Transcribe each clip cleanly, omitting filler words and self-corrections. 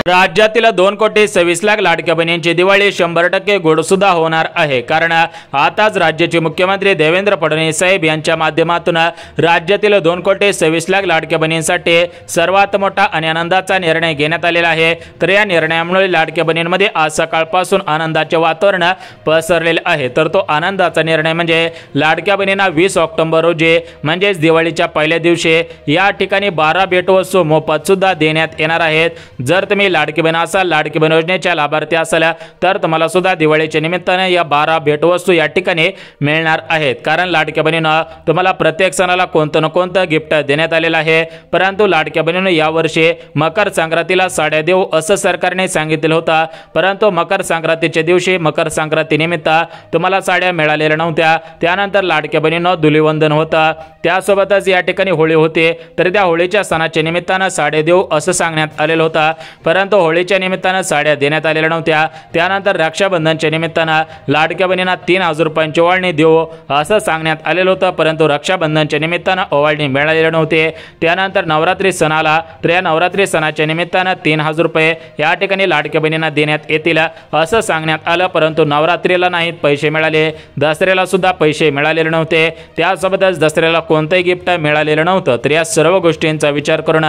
राज्यातील 2,26,00,000 लाडक्या बहिणींची दिवाळी 100% गोड सुद्धा होणार आहे। कारण आताच राज्याचे मुख्यमंत्री देवेंद्र फडणवीस साहेब यांच्या माध्यमातून राज्यातील 2,26,00,000 लाडक्या बहिणींसाठी सर्वात मोठा आणि आनंदाचा निर्णय घेण्यात आलेला आहे। तर या निर्णयामुळे लाडक्या बहिणींमध्ये आज सकाळपासून आनंदाचे वातावरण पसरलेले आहे। तर तो आनंदाचा निर्णय म्हणजे लाडक्या बहिणींना 20 ऑक्टोबर रोजी म्हणजे दिवाळीच्या पहिल्या दिवशी या ठिकाणी 12 भेटवस्तू मोफत सुद्धा देण्यात येणार आहेत। जर तुम्ही लाडकी बहीण असाल, लाडकी बहीण योजनेच्या लाभार्थी असाल तर तुम्हाला सुद्धा दिवाळीच्या निमित्ताने या 12 भेटवस्तू या ठिकाणी मिळणार आहेत। कारण लाडक्या बहिणींना तुम्हाला प्रत्येक सणाला कोणतं ना कोणतं गिफ्ट देण्यात आलेलं आहे। परंतु लाडक्या बहिणींना यावर्षी मकर संक्रांतीला साड्या देऊ असं सरकारने सांगितलं होतं। परंतु मकर संक्रांतीच्या दिवशी मकर संक्रांती निमित्त तुम्हाला साड्या मिळालेल्या नव्हत्या। त्यानंतर लाडक्या बहिणींना धुलीवंदन होतं, त्यासोबतच या ठिकाणी होळी होते। तर त्या होळीच्या सणाच्या निमित्तानं साड्या देऊ असं सांगण्यात आलेलं होतं। परंतु होळीच्या निमित्तानं साड्या देण्यात आलेल्या नव्हत्या। त्यानंतर रक्षाबंधनच्या निमित्तानं लाडक्या बहिणींना 3,000 रुपयांची ओवाळणी देऊ असं सांगण्यात आलेलं होतं। परंतु रक्षाबंधनच्या निमित्तानं ओवाळणी मिळालेली नव्हती। त्यानंतर नवरात्री सणाला, तर या नवरात्री सणाच्या निमित्तानं 3,000 रुपये या ठिकाणी लाडक्या बहिणींना देण्यात येतील असं सांगण्यात आलं। परंतु नवरात्रीला नाहीत पैसे मिळाले, दसऱ्याला सुद्धा पैसे मिळालेले नव्हते, त्यासोबतच दसऱ्याला कोणतेही गिफ्ट मिळालेलं नव्हतं। तर या सर्व गोष्टींचा विचार करून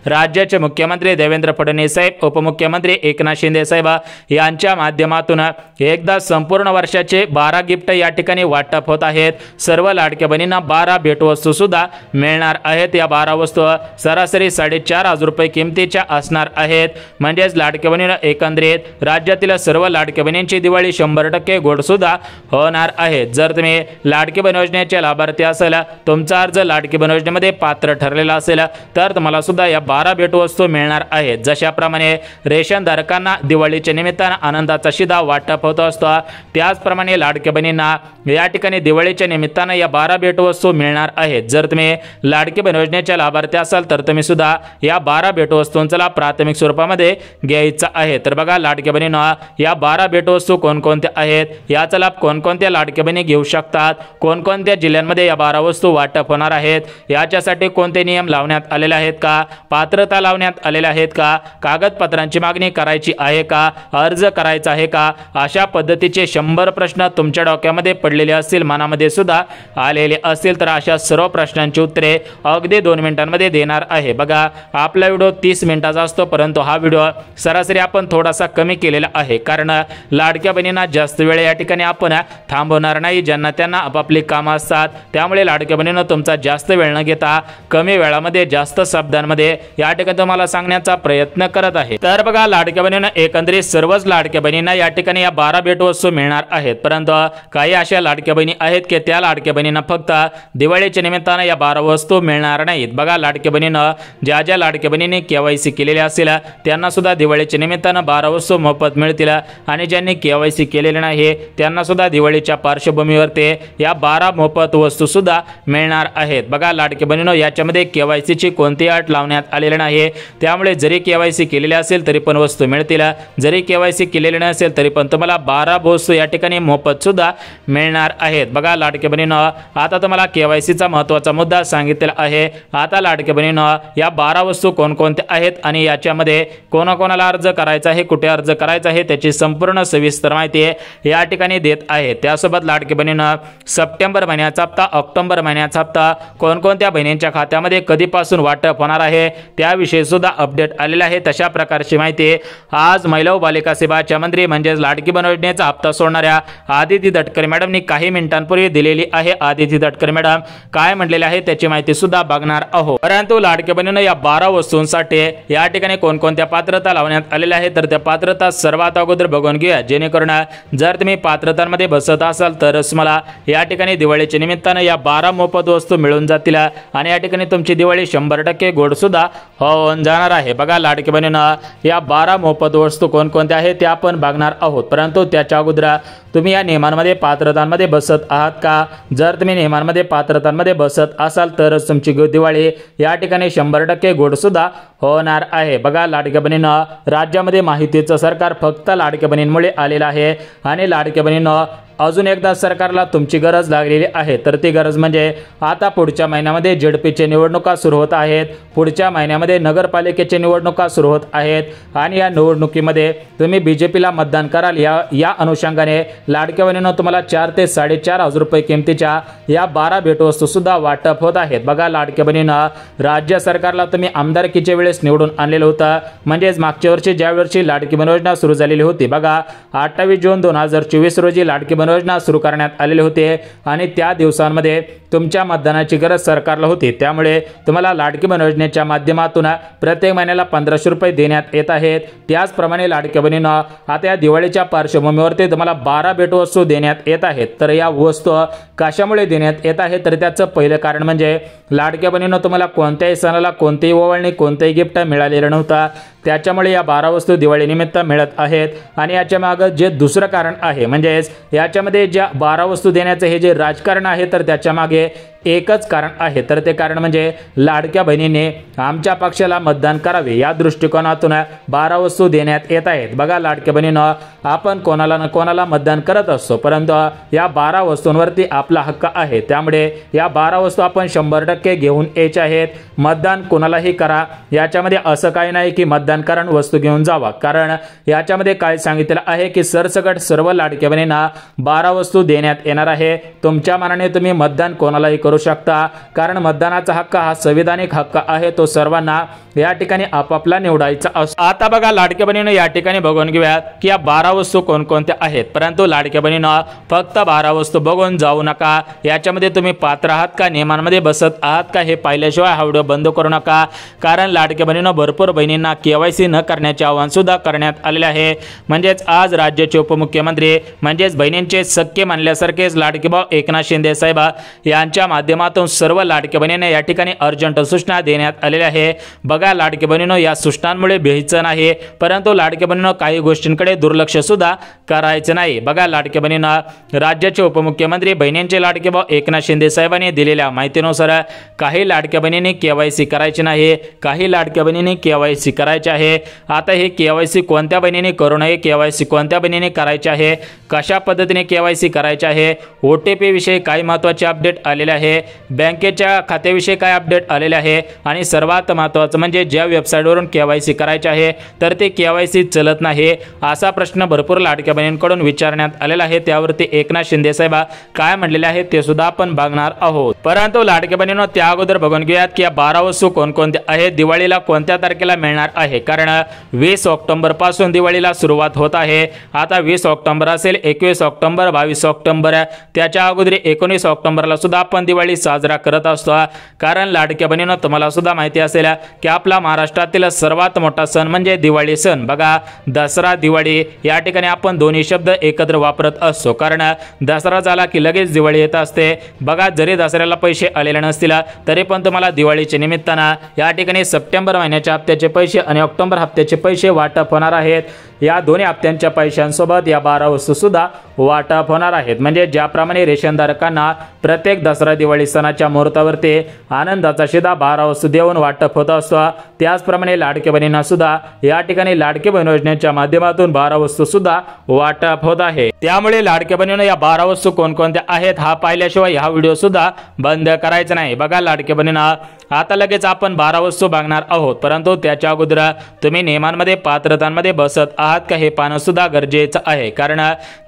राज्याचे मुख्यमंत्री देवेंद्र फडणवीस साहेब, उपमुख्यमंत्री एकनाथ शिंदे साहेब यांच्या माध्यमातून एकदा संपूर्ण वर्षाचे 12 गिफ्ट या ठिकाणी वाटप होत आहेत। सर्व लाडक्या बहिणींना 12 भेटवस्तू सुद्धा मिळणार आहेत। या 12 वस्तू सरासरी 4,500 रुपये किमतीच्या असणार आहेत। म्हणजेच लाडक्या बहिणींना एकंदरीत राज्यातील सर्व लाडक्या बहिणींची दिवाळी 100% गोड सुद्धा होणार आहे। जर तुम्ही लाडकी बहीण योजनेचे लाभार्थी असेल, तुमचा अर्ज लाडकी बहीण योजनेमध्ये पात्र ठरलेला असेल तर तुम्हाला सुद्धा या 12 भेटवस्तू मिळणार आहेत। जशाप्रमाणे रेशन धारकांना दिवाळीच्या निमित्तानं आनंदाचा शिधा वाटप होत असतो, त्याचप्रमाणे लाडक्या बहिणींना या ठिकाणी दिवाळीच्या निमित्तानं या 12 भेटवस्तू मिळणार आहेत। जर तुम्ही लाडकी बहीण योजनेच्या लाभार्थी असाल तर तुम्ही सुद्धा या 12 भेटवस्तूंचा लाभ प्राथमिक स्वरूपामध्ये घ्यायचा आहे। तर बघा लाडक्या बहिणींना या 12 भेटवस्तू कोणकोणत्या आहेत, याचा लाभ कोणकोणत्या लाडक्या बहिणी घेऊ शकतात, कोणकोणत्या जिल्ह्यांमध्ये या 12 वस्तू वाटप होणार आहेत, याच्यासाठी कोणते नियम लावण्यात आलेले आहेत का, पात्रता लावण्यात आलेल्या आहेत का, कागदपत्रांची मागणी करायची आहे का, अर्ज करायचा आहे का, अशा पद्धतीचे 100 प्रश्न तुमच्या डोक्यामध्ये पडलेले असतील, मनामध्ये सुद्धा आलेले असतील। तर अशा सर्व प्रश्नांची उत्तरे अगदी 2 मिनिटांमध्ये देणार आहे। बघा आपला व्हिडिओ 30 मिनिटाचा असतो, परंतु हा व्हिडिओ सरासरी आपण थोडासा कमी केलेला आहे। कारण लाडक्या बहिणींना जास्त वेळ या ठिकाणी आपण थांबवणार नाही, ज्यांना त्यांना आपापली कामं असतात। त्यामुळे लाडक्या बहिणींना तुमचा जास्त वेळ न घेता कमी वेळामध्ये जास्त शब्दांमध्ये या ठिकाणी तुम्हाला सांगण्याचा प्रयत्न करत आहे। तर बघा लाडक्या बहिणींना एकंदरीत सर्वच लाडक्या बहिणींना या ठिकाणी या 12 भेटवस्तू मिळणार आहेत। परंतु काही अशा लाडक्या बहिणी आहेत की त्या लाडक्या बहिणींना फक्त दिवाळीच्या निमित्तानं या 12 वस्तू मिळणार नाहीत। बघा लाडक्या बहिणींना ज्या लाडक्या बहिणींनी KYC केलेले असेल त्यांना सुद्धा दिवाळीच्या निमित्तानं 12 वस्तू मोफत मिळतील, आणि ज्यांनी KYC केलेले नाही त्यांना सुद्धा दिवाळीच्या पार्श्वभूमीवर ते या 12 मोफत वस्तू सुद्धा मिळणार आहेत। बघा लाडक्या बहिणींनो याच्यामध्ये KYC ची कोणतीही अट लावण्यात आलेली नाही, त्यामुळे जरी KYC केलेले असेल तरी पण वस्तू मिळतील, जरी KYC केलेले नसेल तरी पण तुम्हाला 12 वस्तू या ठिकाणी मोफत सुद्धा मिळणार आहेत। बघा लाडक्या बहिणींनो आता तुम्हाला KYC चा महत्त्वाचा मुद्दा सांगितलेला आहे। आता लाडक्या बहिणींनो या 12 वस्तू कोणकोणत्या आहेत आणि याच्यामध्ये कोणाकोणाला अर्ज करायचा आहे, कुठे अर्ज करायचा आहे, त्याची संपूर्ण सविस्तर माहिती या ठिकाणी देत आहे। त्यासोबत लाडक्या बहिणींनो सप्टेंबर महिन्याचा हप्ता, ऑक्टोबर महिन्याचा हप्ता कोणकोणत्या बहिणींच्या खात्यामध्ये कधीपासून वाटप होणार आहे त्याविषयी सुद्धा अपडेट आलेला आहे। तशा प्रकारची माहिती आज महिला व बालिका सेवाच्या मंत्री म्हणजेच लाडकी बहीण योजनेचा हप्ता सोडणाऱ्या आदिती तटकरे मॅडमनी काही मिनिटांपूर्वी दिलेली आहे। आदिती तटकरे मॅडम काय म्हटलेले आहे त्याची माहिती सुद्धा बघणार आहोत। परंतु लाडक्या बहिणींनो या 12 वस्तूंसाठी या ठिकाणी कोणकोणत्या पात्रता लावण्यात आलेल्या आहेत तर त्या पात्रता सर्वात अगोदर बघून घ्या, जेणेकरून जर तुम्ही पात्रतांमध्ये बसत असाल तरच मला या ठिकाणी दिवाळीच्या निमित्तानं या 12 मोफत वस्तू मिळून जातील आणि या ठिकाणी तुमची दिवाळी 100% गोड सुद्धा होऊन जाणार आहे। बघा लाडकी बहिणींनो या 12 मोफत वस्तू कोणकोणत्या आहेत त्या आपण बघणार आहोत। परंतु त्याच्या अगोदर तुम्ही या नियमांमध्ये पात्रतांमध्ये बसत आहात का? जर तुम्ही नियमांमध्ये पात्रतांमध्ये बसत असाल तरच तुमची दिवाळी या ठिकाणी 100% गोड सुद्धा होणार आहे। बघा लाडक्या बहिणींनो राज्यामध्ये माहितीचं सरकार फक्त लाडक्या बहिणींमुळे आलेलं आहे आणि लाडक्या बहिणींनो अजून एकदा सरकारला तुमची गरज लागलेली आहे, तर ती गरज म्हणजे आता पुढच्या महिन्यामध्ये झेडपीचे निवडणुका सुरू होत आहेत, पुढच्या महिन्यामध्ये नगरपालिकेचे निवडणुका सुरू होत आहेत आणि या निवडणुकीमध्ये तुम्ही बीजेपीला मतदान कराल। या अनुषंगाने लाडक्या बहिणींनो तुम्हाला 4 ते 4.5 रुपये किमतीच्या या 12 भेटवस्तू सुद्धा वाटप होत आहेत। बघा लाडक्या बहिणींनो, राज्य सरकारला तुम्ही आमदारकीच्या वेळेस निवडून आणलेलं होतं, म्हणजेच मागच्या वर्षी ज्या वर्षी लाडकी बहीण योजना सुरू झालेली होती, बघा 28 जून 2024 रोजी लाडकी बहीण योजना सुरू करण्यात आलेली होते आणि त्या दिवसांमध्ये तुमच्या मतदानाची गरज सरकारला होती, त्यामुळे तुम्हाला लाडकी बहीण योजनेच्या माध्यमातून प्रत्येक महिन्याला 1500 रुपये देण्यात येत आहेत। त्याचप्रमाणे लाडक्या बहिणींनो आता या दिवाळीच्या पार्श्वभूमीवरती तुम्हाला 12 भेटवस्तू देण्यात येत आहेत। तर या वस्तू कशामुळे देण्यात येत आहेत, तर त्याचं पहिलं कारण म्हणजे लाडक्या बहिणींनो तुम्हाला कोणत्याही सणाला कोणतीही ओवाळणी कोणतेही गिफ्ट मिळालेलं नव्हतं, त्याच्यामुळे या 12 वस्तू दिवाळी निमित्त मिळत आहेत। आणि याच्या मागे जे दुसरं कारण आहे म्हणजेच याच्यामध्ये ज्या 12 वस्तू देण्याचं हे जे राजकारण आहे, तर त्याच्या मागे एकच कारण आहे, तर ते कारण म्हणजे लाडक्या बहिणीने आमच्या पक्षाला मतदान करावे या दृष्टिकोनातून 12 वस्तू देण्यात येत आहेत। बघा लाडक्या बहिणींनो, आपण कोणाला ना कोणाला मतदान करत असतो, परंतु या 12 वस्तूंवरती आपला हक्क आहे, त्यामुळे या 12 वस्तू आपण 100% घेऊन यायचे आहेत। मतदान कोणालाही करा, याच्यामध्ये असं काही नाही की मतदान करून वस्तू घेऊन जावा, कारण याच्यामध्ये काय सांगितलेलं आहे की सरसकट सर्व लाडक्या बहिणींना 12 वस्तू देण्यात येणार आहे। तुमच्या मनाने तुम्ही मतदान कोणालाही करू शकता, कारण मतदानाचा हक्क हा संविधानिक हक्क आहे, तो सर्वांना या ठिकाणी आपापला निवडायचा असतो। आता बघा लाडक्या बहिणींनो, या ठिकाणी बघून घेऊयात की या 12 वस्तू कोणकोणत्या आहेत, परंतु लाडक्या बहिणींनो फक्त 12 वस्तू बघून जाऊ नका, याच्यामध्ये तुम्ही पात्र आहात का, नियमांमध्ये बसत आहात का, हे पाहिल्याशिवाय हा व्हिडिओ बंद करू नका, कारण लाडक्या बहिणींनो भरपूर बहिणींना KYC न करण्याचे आवाहन सुद्धा करण्यात आलेले आहे। म्हणजेच आज राज्याचे उपमुख्यमंत्री म्हणजेच बहिणींचे सख्खे मानल्यासारखेच लाडके भाऊ एकनाथ शिंदे साहेब यांच्या माध्यमातून सर्व लाडक्या बहिणींना या ठिकाणी अर्जंट सूचना देण्यात आलेल्या आहे। बघा लाडक्या बहिणींनो, या सूचनांमुळे भ्यायचं नाही, परंतु लाडक्या बहिणींनो काही गोष्टींकडे दुर्लक्ष सुद्धा करायचं नाही। बघा लाडक्या बहिणींनो, राज्याचे उपमुख्यमंत्री बहिणींचे लाडके भाऊ एकनाथ शिंदे साहेबांनी दिलेल्या माहितीनुसार काही लाडक्या बहिणींनी KYC करायची नाही, काही लाडक्या बहिणींनी KYC करायचे आहे। आता हे KYC कोणत्या बहिणींनी करू नये, KYC कोणत्या बहिणींनी करायचे आहे, कशा पद्धतीने KYC करायचे आहे, OTP विषयी काही महत्त्वाचे अपडेट आलेले आहे, बँकेच्या खात्याविषयी काय अपडेट आलेले आहे आणि सर्वात महत्त्वाचं म्हणजे ज्या वेबसाईटवरून KYC करायचे आहे तर ते KYC चलत नाही, असा प्रश्न भरपूर लाडक्या बहिणींकडून विचारण्यात आलेला आहे। त्यावरती एकनाथ शिंदे साहेब काय म्हणलेले आहे ते सुद्धा आपण बघणार आहोत। परंतु लाडक्या बहिणींनो त्या अगोदर बघून घेऊयात की या 12 वस्तू कोणकोणत्या आहेत, दिवाळीला कोणत्या तारखेला मिळणार आहे, कारण 20 ऑक्टोबर पासून दिवाळीला सुरुवात होत आहे। आता 20 ऑक्टोबर असेल, 21 ऑक्टोबर, 22 ऑक्टोबर, त्याच्या अगोदर 19 ऑक्टोबरला सुद्धा आपण दिवाळी साजरा करत असतो, कारण लाडक्या बहिणींनो तुम्हाला सुद्धा माहिती असेल की आपला महाराष्ट्रातील सर्वात मोठा सण म्हणजे दिवाळी सण। बघा दसरा दिवाळी या ठिकाणी आपण दोन्ही शब्द एकत्र वापरत असतो, कारण दसरा झाला की लगेच दिवाळी येत असते। बघा जरी दसऱ्याला पैसे आलेले नसतील तरी पण तुम्हाला दिवाळीच्या निमित्तानं या ठिकाणी सप्टेंबर महिन्याच्या हप्त्याचे पैसे आणि ऑक्टोबर हप्त्याचे पैसे वाटप होणार आहेत। या दोन्ही हप्त्यांच्या पैशांसोबत या 12 वस्तू सुद्धा वाटप होणार आहेत। म्हणजे ज्याप्रमाणे रेशनधारकांना प्रत्येक दसरा दिवाळी सणाच्या मुहूर्तावरती आनंदाचा शिधा 12 वस्तू देऊन वाटप होत असतो, त्याचप्रमाणे लाडक्या बहिणींना सुद्धा या ठिकाणी लाडकी बहीण योजनेच्या माध्यमातून 12 वस्तू सुद्धा वाटप होत आहे। त्यामुळे लाडक्या बहिणींना या 12 वस्तू कोणकोणत्या आहेत हा पाहिल्याशिवाय हा व्हिडिओ सुद्धा बंद करायचा नाही। बघा लाडक्या बहिणींना आता लगेच आपण 12 वस्तू बघणार आहोत, परंतु त्याच्या अगोदर तुम्ही नियमांमध्ये पात्रतांमध्ये बसत आहात का हे पाहणं सुद्धा गरजेचं आहे, कारण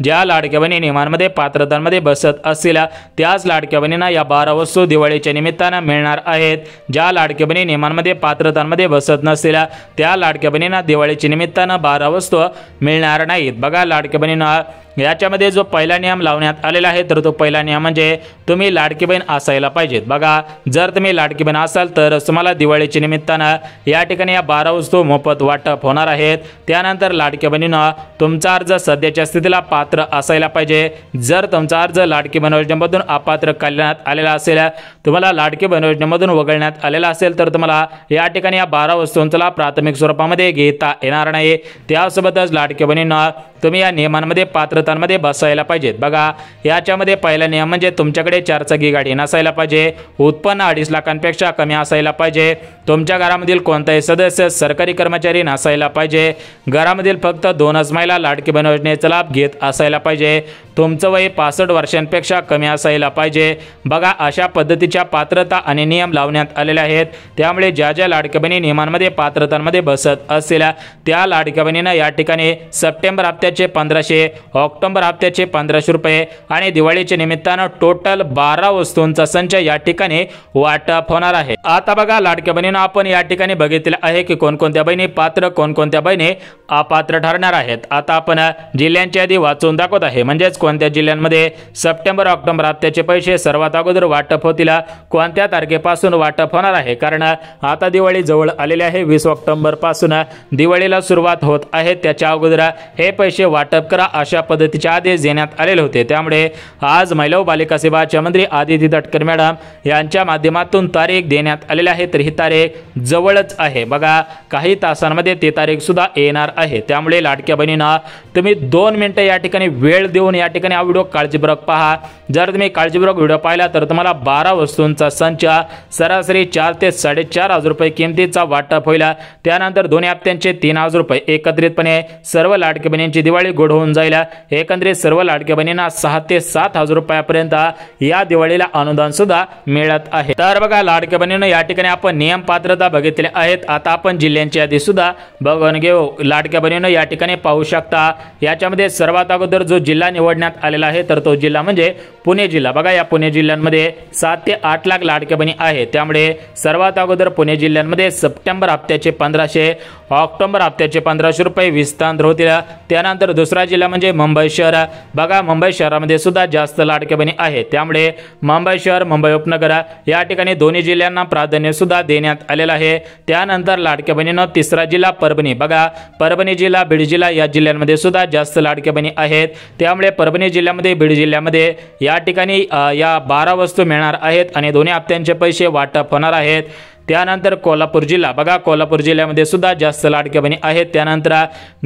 ज्या लाडक्या बहिणी नियमांमध्ये पात्रतांमध्ये बसत असतील त्याच लाडक्या बहिणींना या 12 वस्तू दिवाळीच्या निमित्तानं मिळणार आहेत। ज्या लाडक्या बहिणी नियमांमध्ये पात्रतांमध्ये बसत नसतील त्या लाडक्या बहिणींना दिवाळीच्या निमित्तानं 12 वस्तू मिळणार नाहीत। बघा लाडक्या बहिणींना याच्यामध्ये जो पहिला नियम लावण्यात आलेला आहे तर तो पहिला नियम म्हणजे तुम्ही लाडकी बहीण असायला पाहिजेत। बघा जर तुम्ही लाडकी बहीण असाल तर तुम्हाला दिवाळीच्या निमित्तानं या ठिकाणी या 12 वस्तू मोफत वाटप होणार आहेत। त्यानंतर लाडक्या बहिणींना तुमचा अर्ज सध्याच्या स्थितीला पात्र असायला पाहिजे। जर तुमचा अर्ज लाडकी बहीण योजनेमधून अपात्र करण्यात आलेला असेल, तुम्हाला लाडकी बहीण योजनेमधून वगळण्यात आलेला असेल तर तुम्हाला या ठिकाणी या 12 वस्तूंचा प्राथमिक स्वरूपामध्ये घेता येणार नाही। त्यासोबतच लाडक्या बहिणींना तुम्ही या नियमांमध्ये पात्रतांमध्ये बसायला पाहिजेत। बघा याच्यामध्ये पहिला नियम म्हणजे तुमच्याकडे 4 चाकी गाडी नसायला पाहिजे, उत्पन्न 2.5 लाखांपेक्षा कमी असायला पाहिजे, तुमच्या घरामधील कोणताही सदस्य सरकारी कर्मचारी नसायला पाहिजे, घरामधील फक्त 2च महिला लाडकी बहीण योजनेचा लाभ घेत असायला पाहिजे, तुमचं वय 65 वर्षांपेक्षा कमी असायला पाहिजे। बघा अशा पद्धतीच्या पात्रता आणि नियम लावण्यात आलेले आहेत। त्यामुळे ज्या ज्या लाडक्या बहिणी नियमांमध्ये पात्रतांमध्ये बसत असलेल्या त्या लाडक्या बहिणींना या ठिकाणी सप्टेंबर हप्त्याचे 1500, ऑक्टोबर हप्त्याचे 1500 रुपये आणि दिवाळीच्या निमित्तानं टोटल 12 वस्तूंचा संच या ठिकाणी वाटप होणार आहे। आता बघा लाडक्या बहिणींना आपण या ठिकाणी बघितले आहे की कोणकोणत्या बहिणी पात्र कोणकोणत्या बहिणी अपात्र ठरणार आहेत। आता आपण जिल्ह्यांची यादी वाचून दाखवत आहे, म्हणजेच कोणत्या जिल्ह्यांमध्ये सप्टेंबर ऑक्टोबर हप्त्याचे पैसे सर्वात अगोदर वाटप होतील, कोणत्या तारखेपासून वाटप होणार आहे। कारण आता दिवाळी जवळ आलेली आहे, 20 ऑक्टोबर पासून दिवाळीला सुरुवात होत आहे। त्याच्या अगोदर हे पैसे वाटप करा अशा पद्धतीचे आदेश देण्यात आलेले होते। त्यामुळे आज महिला व बालिका सेवाचे मंत्री आदिती तटकरे मॅडम यांच्या माध्यमातून तारीख देण्यात आलेली आहे। तर ही तारीख जवळच आहे, बघा काही तासांमध्ये ती तारीख सुद्धा येणार आहे। त्यामुळे लाडक्या बहिणींना तुम्ही 2 मिनिटं या ठिकाणी वेळ देऊन या ठिकाणी हा व्हिडिओ काळजीपूर्वक पहा। जर तुम्ही काळजीपूर्वक व्हिडिओ पाहिला तर तुम्हाला 12 वस्तूंचा संच सरासरी 4 ते 4.5 रुपये किमतीचा वाटप होईल। त्यानंतर दोन्ही हप्त्यांचे 3,000 रुपये एकत्रितपणे सर्व लाडक्या बहिणींची दिवाळी गोड होऊन जाईल। एकंदरीत सर्व लाडक्या बहिणींना 6 ते 7,000 रुपयापर्यंत या दिवाळीला अनुदान सुद्धा मिळत आहे। तर बघा लाडक्या बहिणींना या ठिकाणी आपण नियम पात्रता बघितले आहेत। आता आपण जिल्ह्यांची यादी सुद्धा बघून घेऊ। लाडक्या बहिणींना या ठिकाणी पाहू शकता, याच्यामध्ये सर्वात अगोदर जो जिल्हा निवडण्यात आलेला आहे तर तो जिल्हा म्हणजे पुणे जिल्हा। बघा या पुणे जिल्ह्यांमध्ये 7 ते 8 लाख लाडक्या बहिणी आहेत। त्यामुळे सर्वात अगोदर पुणे जिल्ह्यांमध्ये सप्टेंबर हप्त्याचे 1500, ऑक्टोबर हप्त्याचे 1500 रुपये विस्तार होतील। त्यानंतर दुसरा जिल्हा म्हणजे मुंबई शहर। बघा मुंबई शहरामध्ये सुद्धा जास्त लाडक्या बहिणी आहेत। त्यामुळे मुंबई शहर, मुंबई उपनगर या ठिकाणी दोन्ही जिल्ह्यांना प्राधान्य सुद्धा देण्यात आलेलं आहे। त्यानंतर लाडक्या बहिणींना तिसरा जिल्हा परभणी। बघा परभणी जिल्हा, बीड जिल्हा या जिल्ह्यांमध्ये सुद्धा जास्त लाडक्या बहिणी आहेत। त्यामुळे परभणी जिल्ह्यामध्ये, बीड जिल्ह्यामध्ये या ठिकाणी या 12 वस्तू मिळणार आहेत आणि दोन्ही हप्त्यांचे पैसे वाटप होणार आहेत। त्यानंतर कोल्हापूर जिल्हा। बघा कोल्हापूर जिल्ह्यामध्ये सुद्धा जास्त लाडक्या बहिणी आहेत। त्यानंतर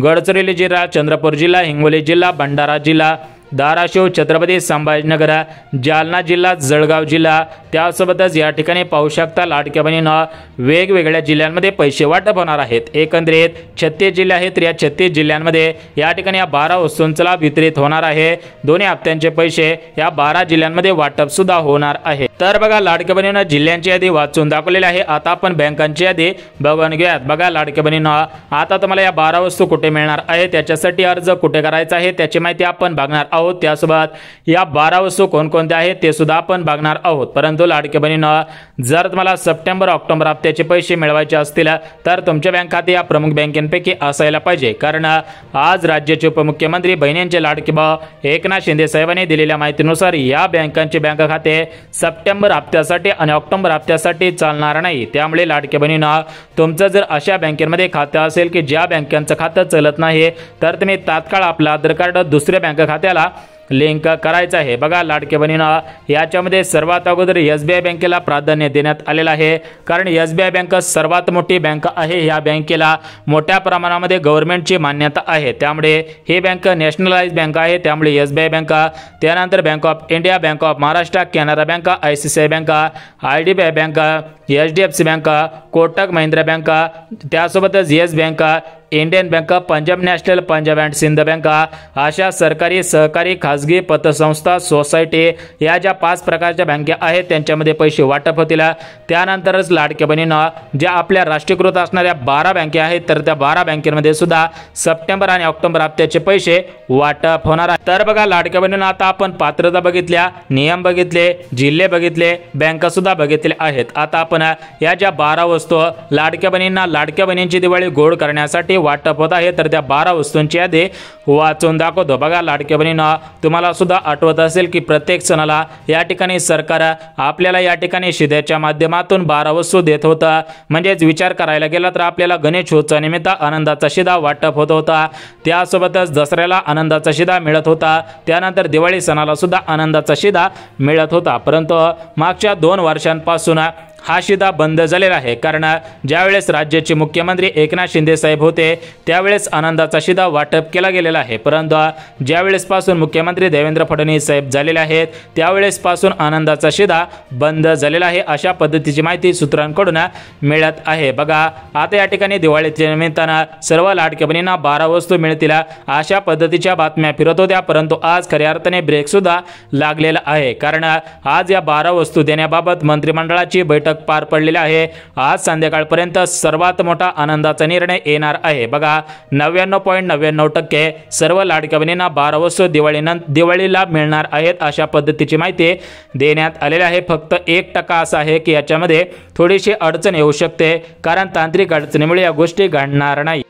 गडचिरोली जिल्हा, चंद्रपूर जिल्हा, हिंगोली जिल्हा, भंडारा जिल्हा, धाराशिव, छत्रपती संभाजीनगर, जालना जिल्हा, जळगाव जिल्हा, त्यासोबतच या ठिकाणी पाहू शकता लाडक्या बहिणींना वेगवेगळ्या जिल्ह्यांमध्ये पैसे वाटप होणार आहेत। एकंदरीत 36 जिल्हे आहेत। या 36 जिल्ह्यांमध्ये या ठिकाणी या 12 वस्तूंचा लाभ वितरित होणार आहे। दोन्ही हप्त्यांचे पैसे या 12 जिल्ह्यांमध्ये वाटप सुद्धा होणार आहे। तर बघा लाडक्या बहिणींना जिल्ह्यांची यादी वाचून दाखवलेली आहे। आता आपण बँकांची यादी बघून घेऊयात। बघा लाडक्या बहिणींना आता तुम्हाला या 12 वस्तू कुठे मिळणार आहे, त्याच्यासाठी अर्ज कुठे करायचा आहे त्याची माहिती आपण बघणार आहोत। त्यासोबत या 12 वस्तू कोणकोणत्या आहेत ते सुद्धा आपण बघणार आहोत। परंतु लाडक्या बहिणींना जर तुम्हाला सप्टेंबर ऑक्टोबर हप्त्याचे पैसे मिळवायचे असतील तर तुमच्या बँक खाते या प्रमुख बँकेपैकी असायला पाहिजे। कारण आज राज्याचे उपमुख्यमंत्री बहिणींचे लाडके भाऊ एकनाथ शिंदे साहेबांनी दिलेल्या माहितीनुसार या बँकांचे बँक खाते सप्टेंबर हप्त्यासाठी आणि ऑक्टोबर हप्त्यासाठी चालणार नाही। त्यामुळे लाडक्या बहिणींना तुमचं जर अशा बँकेमध्ये खाते असेल की ज्या बँकांचं खातं चालत नाही तर तुम्ही तात्काळ आपलं आधार कार्ड दुसऱ्या बँक खात्याला लिंक करायचं आहे। बघा लाडक्या बहिणींना याच्यामध्ये सर्वात अगोदर SBI बँकेला प्राधान्य देण्यात आलेलं आहे। कारण SBI बँक सर्वात मोठी बँक आहे। या बँकेला मोठ्या प्रमाणामध्ये गव्हर्नमेंटची मान्यता आहे। त्यामुळे ही बँक नॅशनलाइज बँक आहे। त्यामुळे SBI बँक, त्यानंतर bank of India, bank of Maharashtra, Canara bank, ICICI bank, IDBI bank, HDFC bank, Kotak Mahindra bank, त्यासोबतच yes bank, Indian bank, Punjab national, Punjab and Sindh bank अशा सरकारी, सहकारी, खाजगी, पतसंस्था, सोसायटी या ज्या 5 प्रकारच्या बँका आहेत त्यांच्यामध्ये पैसे वाटप होतील। त्यानंतरच लाडक्या बहिणींना ज्या आपल्या राष्ट्रीयकृत असणाऱ्या 12 बँका आहेत तर त्या 12 बँकेमध्ये सुद्धा सप्टेंबर आणि ऑक्टोबर हप्त्याचे पैसे वाटप होणार आहे। तर बघा लाडक्या बहिणींना आता आपण पात्रता बघितल्या, नियम बघितले, जिल्हे बघितले, बँका सुद्धा बघितले आहेत। आता आपण या ज्या 12 वस्तू लाडक्या बहिणींना लाडक्या बहिणींची दिवाळी गोड करण्यासाठी वाटप होत आहे तर त्या 12 वस्तूंची यादी वाचून दाखवतो। बघा लाडक्या बहिणींना तुम्हाला सुद्धा आठवत असेल की प्रत्येक सणाला या ठिकाणी सरकार आपल्याला या ठिकाणी शिद्याच्या माध्यमातून 12 वस्तू देत होता। म्हणजेच विचार करायला गेला तर आपल्याला गणेशोत्सवानिमित्त आनंदाचा शिदा वाटप होत होता। त्यासोबतच दसऱ्याला आनंदाचा शिदा मिळत होता। त्यानंतर दिवाळी सणाला सुद्धा आनंदाचा शिदा मिळत होता। परंतु मागच्या 2 वर्षांपासून हा शिधा बंद झालेला आहे। कारण ज्यावेळेस राज्याचे मुख्यमंत्री एकनाथ शिंदे साहेब होते त्यावेळेस आनंदाचा शिधा वाटप केला गेलेला आहे, परंतु ज्यावेळेस पासून मुख्यमंत्री देवेंद्र फडणवीस साहेब झालेले आहेत त्यावेळेस पासून आनंदाचा शिधा बंद झालेला आहे, अशा पद्धतीची माहिती सूत्रांकडून मिळत आहे। बघा, आता या ठिकाणी दिवाळीच्या निमित्तानं सर्व लाडक्या बहिणींना 12 वस्तू मिळतील अशा पद्धतीच्या बातम्या फिरत होत्या, परंतु आज खऱ्या अर्थाने ब्रेक सुद्धा लागलेला आहे। कारण आज या 12 वस्तू देण्याबाबत मंत्रिमंडळाची बैठक पार पडलेली आहे। आज संध्याकाळपर्यंत सर्वात मोठा आनंदाचा निर्णय येणार आहे। बघा, 99.99% सर्व लाडक्या बहिणींना 12 वस्तू दिवाळीला मिळणार आहेत अशा पद्धतीची माहिती देण्यात आलेली आहे। फक्त 1% असा आहे की याच्यामध्ये थोडीशी अडचण येऊ शकते, कारण तांत्रिक अडचणीमुळे या गोष्टी घडणार नाही।